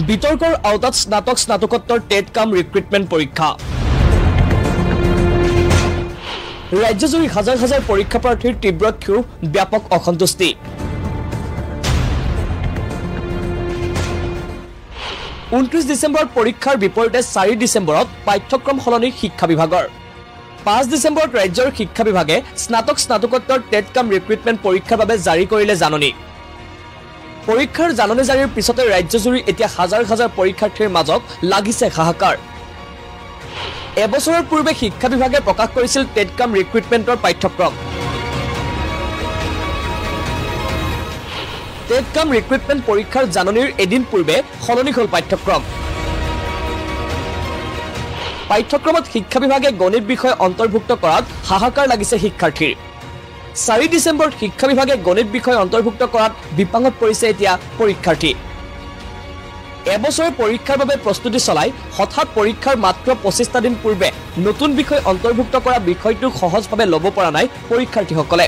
বিতৰ্কৰ আওতাত স্নাতকোত্তৰ টেট কাম ৰিক্ৰুটমেণ্ট পৰীক্ষা ৰাজ্যজুৰি হাজাৰ হাজাৰ পৰীক্ষা প্ৰাৰ্থীৰ তীব্ৰ ক্ষোভ ব্যাপক অসন্তুষ্টি 29 ডিসেম্বৰত পৰীক্ষাৰ বিপৰীতে 4 ডিসেম্বৰত পাঠ্যক্ৰম সলনি শিক্ষা বিভাগৰ 5 ডিসেম্বৰত ৰাজ্যৰ শিক্ষা বিভাগে স্নাতকোত্তৰ টেট কাম ৰিক্ৰুটমেণ্ট পৰীক্ষাৰ বাবে জাৰি কৰিলে জাননী পৰীক্ষাৰ জাননী জাৰিৰ পিছতে ৰাজ্যজুৰি এতিয়া হাজাৰ হাজাৰ পৰীক্ষাৰ্থীৰ মাজত লাগিছে হাহাকাৰ এবছৰৰ পূৰ্বে শিক্ষা বিভাগে প্ৰকাশ কৰিছিল টেট কাম ৰিক্ৰুটমেণ্টৰ পাঠ্যক্ৰম টেট কাম ৰিক্ৰুটমেণ্ট পৰীক্ষাৰ জাননীৰ এদিন পূৰ্বে সলনি হ'ল পাঠ্যক্ৰমত শিক্ষা বিভাগে গণিত বিষয় অন্তৰ্ভুক্ত কৰাত হাহাকাৰ লাগিছে শিক্ষাৰ্থীৰ 4 ডিসেম্বৰত শিক্ষা বিভাগে গণিত বিষয় অন্তৰ্ভুক্ত কৰাত বিপাঙত পৰিছে এতিয়া পৰীক্ষাৰ্থী এবছৰৰ পৰীক্ষাৰ বাবে প্ৰস্তুতি চলাই হঠাৎ পৰীক্ষাৰ মাত্ৰ 25টা দিন পূৰ্বে নতুন বিষয় অন্তৰ্ভুক্ত কৰা বিষয়টো সহজভাৱে ল'ব পৰা নাই পৰীক্ষাৰ্থীসকলে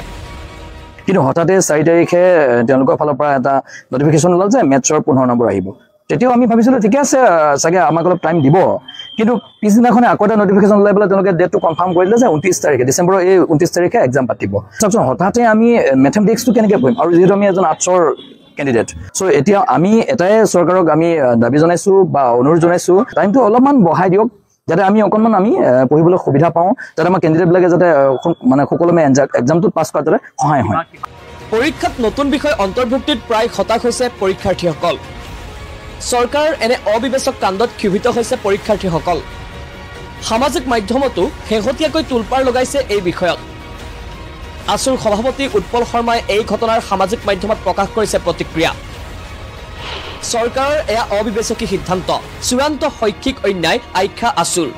কিন্তু হঠাতে 4 তাৰিখে তেওঁলোকৰ ফালৰ পৰা এটা নটিফিকেশন ওলাল যে মেথছৰ 15 নম্বৰ আহিব তেতিয়াও আমি ভাবিছিলো ঠিক আছে সাগে আমাক অলপ টাইম দিব কিন্তু পিছদিনাখনে আকৌ এটা নটিফিকেশন ওলাই পেলাই তেওঁলোকে ডেটটো কনফাৰ্ম কৰিলে যে 29 তাৰিখে ডিসেম্বৰৰ এই 29 তাৰিখে এক্সাম পাতিব চাওকচোন হঠাতে আমি ম্যাথমেটিক্সটো কেনেকৈ কৰিম আৰু যেহেতু আমি এজন আৰ্টছৰ ক্যান্ডিডেট সো এতিয়া আমি এটাই চৰকাৰক আমি দাবী জনাইছো বা অনুৰোধ জনাইছো টাইমটো অলপমান বঢ়াই দিয়ক যাতে আমি অকনমান আমি পঢ়িবলৈ সুবিধা পাওঁ যাতে আমাৰ ক্যান্ডিডেট বিলাকে যাতে মানে সকলোমে এক্সামটো পাছ কৰাতে সহায় হয় পৰীক্ষাত নতুন বিষয় অন্তৰ্ভুক্তিত প্ৰায় হতাশ হৈছে পৰীক্ষাৰ্থীসকল চৰকাৰৰ এনে অবিবেচক কাণ্ডত ক্ষোভিত হৈছে পৰীক্ষাৰ্থীসকল সামাজিক মাধ্যমতো শেহতীয়াকৈ তুলপাৰ লগাইছে এই বিষয়ত আসুৰ সভাপতি উৎপল শৰ্মাই এই ঘটনাৰ সামাজিক মাধ্যমত প্ৰকাশ কৰিছে প্ৰতিক্ৰিয়া চৰকাৰৰ এয়া অবিবেচকী সিদ্ধান্ত চূড়ান্ত শৈক্ষিক অন্যায় আখ্যা আসুৰ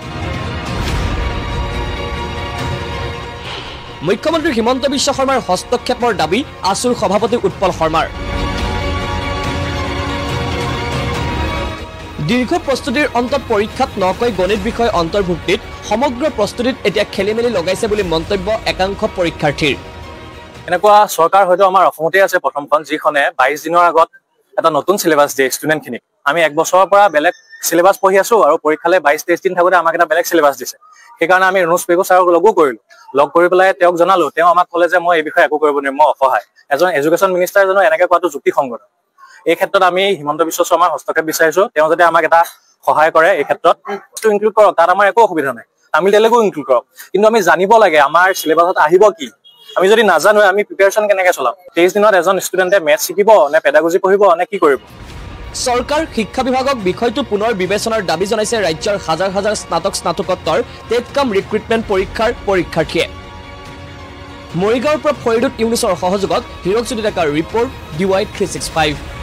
মুখ্যমন্ত্ৰী হিমন্ত বিশ্ব শৰ্মাৰ হস্তক্ষেপৰ দাবী আসুৰ সভাপতি উৎপল শৰ্মাৰ দীৰ্ঘ প্ৰস্তুতিৰ অন্তত পৰীক্ষাত নকৈ গণিত বিষয় অন্তৰ্ভুক্তিত সমগ্ৰ প্ৰস্তুতিত এতিয়া খেলিমেলি লগাইছে বুলি মন্তব্য একাংশ পৰীক্ষাৰ্থীৰ এনেকুৱা চৰকাৰ হয়তো আমাৰ অসমতে আছে প্ৰথমখন যিখনে 22 দিনৰ আগত এটা নতুন সিলেবাস দিয়ে ষ্টুডেণ্টখিনিক আমি এক বছৰৰ পৰা বেলেগ সিলেবাস পঢ়ি আছো আৰু পৰীক্ষালে 22-23 দিন থাকোতে আমাক এটা বেলেগ সিলেবাস দিছে সেইকাৰণে আমি ৰণুজ পেগু ছাৰক লগ কৰি পেলাই তেওঁক জনালো তেওঁ আমাক ক'লে যে মই এই বিষয়ে একো কৰিব নোৱাৰিম মই অসহায় এজন এডুকেশ্যন মিনিষ্টাৰ এজনৰ এনেকৈ কোৱাটো যুক্তিসংগত এই ক্ষেত্ৰত আমি হিমন্ত বিশ্ব শৰ্মাৰ হস্তক্ষেপ বিচাৰিছো তেওঁ যাতে আমাক এটা সহায় কৰে এই ক্ষেত্ৰত ইনক্লুড কৰক তাত আমাৰ একো অসুবিধা নাই আমি তেলেগু ইনক্লুড কৰক কিন্তু আমি জানিব লাগে আমাৰ সিলেবাসত আহিব কি আমি যদি নাজানো আমি প্ৰিপাৰেচন কেনেকৈ চলাম 23 দিনত এজন ষ্টুডেণ্টে মেথছ শিকিব নে পেডাগজি পঢ়িব নে কি কৰিব চৰকাৰ শিক্ষা বিভাগক বিষয়টো পুনৰ বিবেচনাৰ দাবী জনাইছে ৰাজ্যৰ হাজাৰ হাজাৰ স্নাতকোত্তৰ টেট কাম ৰিক্ৰুটমেণ্ট পৰীক্ষাৰ পৰীক্ষাৰ্থীয়ে মৰিগাঁৱৰ পৰা ফৰিদুত ইউনিছৰ সহযোগত হিৰকজ্যোতি ডেকাৰ ৰিপৰ্ট DY 365